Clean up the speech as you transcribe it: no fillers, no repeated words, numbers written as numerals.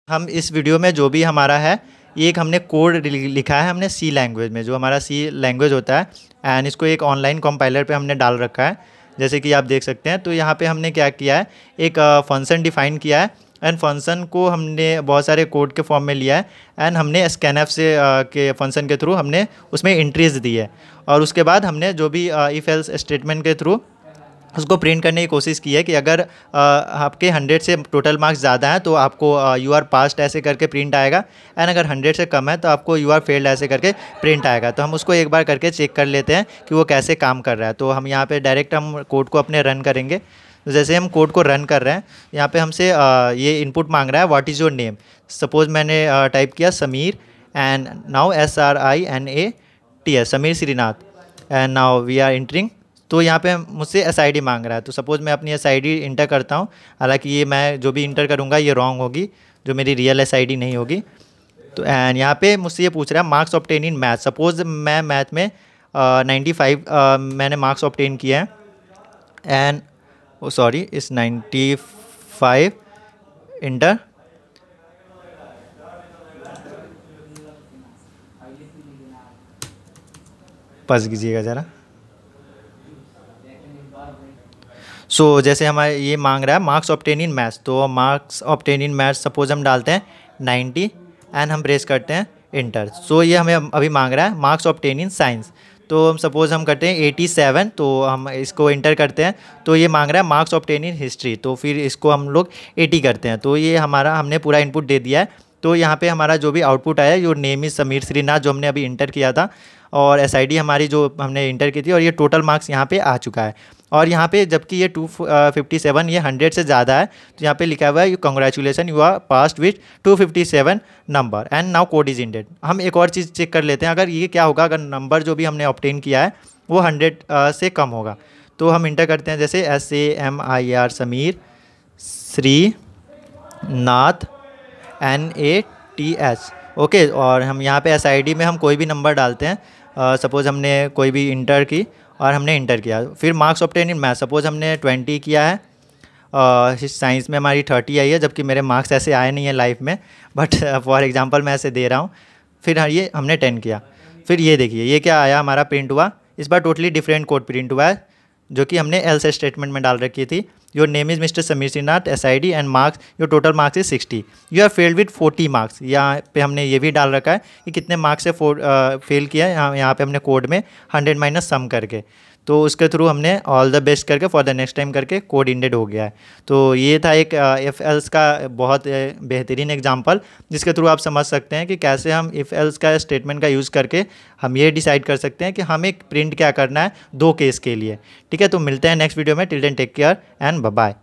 हम इस वीडियो में जो भी हमारा है, ये एक हमने कोड लिखा है हमने सी लैंग्वेज में, जो हमारा सी लैंग्वेज होता है, एंड इसको एक ऑनलाइन कंपाइलर पे हमने डाल रखा है, जैसे कि आप देख सकते हैं। तो यहाँ पे हमने क्या किया है, एक फंक्शन डिफाइन किया है, एंड फंक्शन को हमने बहुत सारे कोड के फॉर्म में लिया है, एंड हमने स्कैनएफ से के फंक्शन के थ्रू हमने उसमें एंट्रीज दी है, और उसके बाद हमने जो भी इफ एल्स स्टेटमेंट के थ्रू उसको प्रिंट करने की कोशिश की है कि अगर आपके 100 से टोटल मार्क्स ज़्यादा हैं तो आपको यू आर पास्ट ऐसे करके प्रिंट आएगा, एंड अगर 100 से कम है तो आपको यू आर फेल्ड ऐसे करके प्रिंट आएगा। तो हम उसको एक बार करके चेक कर लेते हैं कि वो कैसे काम कर रहा है। तो हम यहाँ पे डायरेक्ट हम कोड को अपने रन करेंगे। तो जैसे हम कोड को रन कर रहे हैं, यहाँ पे हमसे ये इनपुट मांग रहा है, what is your name. Suppose मैंने टाइप किया Sameer, and now SRINATS, Sameer Shrinath, and now we are entering. तो यहाँ पे मुझसे SID मांग रहा है, तो सपोज़ मैं अपनी SID इंटर करता हूँ। हालांकि ये मैं जो भी इंटर करूँगा ये रॉन्ग होगी, जो मेरी रियल SID नहीं होगी। तो एंड यहाँ पे मुझसे ये पूछ रहा है marks obtain in math. Suppose मैं मैथ में 95 मैंने मार्क्स ऑब्टेन किया है, एंड सॉरी इस 95 इंटर। पस कीजिएगा ज़रा। जैसे हमारे ये मांग रहा है मार्क्स ऑब्टेन इन मैथ्स, तो marks obtain in maths suppose हम डालते हैं 90, एंड हम प्रेस करते हैं इंटर। ये हमें अभी मांग रहा है मार्क्स ऑब्टेन इन साइंस, तो हम सपोज़ हम करते हैं 87, तो हम इसको इंटर करते हैं। तो ये मांग रहा है मार्क्स ऑब्टेन इन हिस्ट्री, तो फिर इसको हम लोग 80 करते हैं। तो ये हमारा हमने पूरा इनपुट दे दिया है। तो यहाँ पे हमारा जो भी आउटपुट आया, your name is Sameer Shrinath, जो हमने अभी इंटर किया था, और SID हमारी जो हमने इंटर की थी, और ये टोटल मार्क्स यहाँ पे आ चुका है। और यहाँ पे जबकि ये 257 ये 100 से ज़्यादा है, तो यहाँ पे लिखा हुआ है congratulation you are passed with 257 number and now code is ended. हम एक और चीज़ चेक कर लेते हैं, अगर ये क्या होगा, अगर नंबर जो भी हमने ऑब्टेन किया है वो 100 से कम होगा। तो हम इंटर करते हैं जैसे SAMIR Sameer Shrinath NATS, okay. और हम यहाँ पे SID में हम कोई भी नंबर डालते हैं, सपोज़ हमने कोई भी इंटर की और हमने इंटर किया। फिर marks obtain in math, suppose हमने 20 किया है, साइंस में हमारी 30 आई है, जबकि मेरे मार्क्स ऐसे आए नहीं है लाइफ में, बट फॉर एग्जांपल मैं ऐसे दे रहा हूँ। फिर ये हमने 10 किया। फिर ये देखिए ये क्या आया, हमारा प्रिंट हुआ। इस बार टोटली डिफरेंट कोड प्रिंट हुआ है, जो कि हमने एल्स स्टेटमेंट में डाल रखी थी। Your name is mister Sameer Shrinath, SID and marks, your total marks is 60, you are failed with 40 marks. यहाँ पे हमने ये भी डाल रखा है कि कितने मार्क्स से फेल किया है, यहाँ पे हमने कोड में 100 माइनस सम करके। तो उसके थ्रू हमने ऑल द बेस्ट करके फॉर द नेक्स्ट टाइम करके कोड इंडेड हो गया है। तो ये था एक इफ़ एल्स का बहुत बेहतरीन एग्जांपल, जिसके थ्रू आप समझ सकते हैं कि कैसे हम इफ़ एल्स का स्टेटमेंट का यूज़ करके हम ये डिसाइड कर सकते हैं कि हमें प्रिंट क्या करना है 2 केस के लिए। ठीक है, तो मिलते हैं नेक्स्ट वीडियो में। Till then take care and bye bye.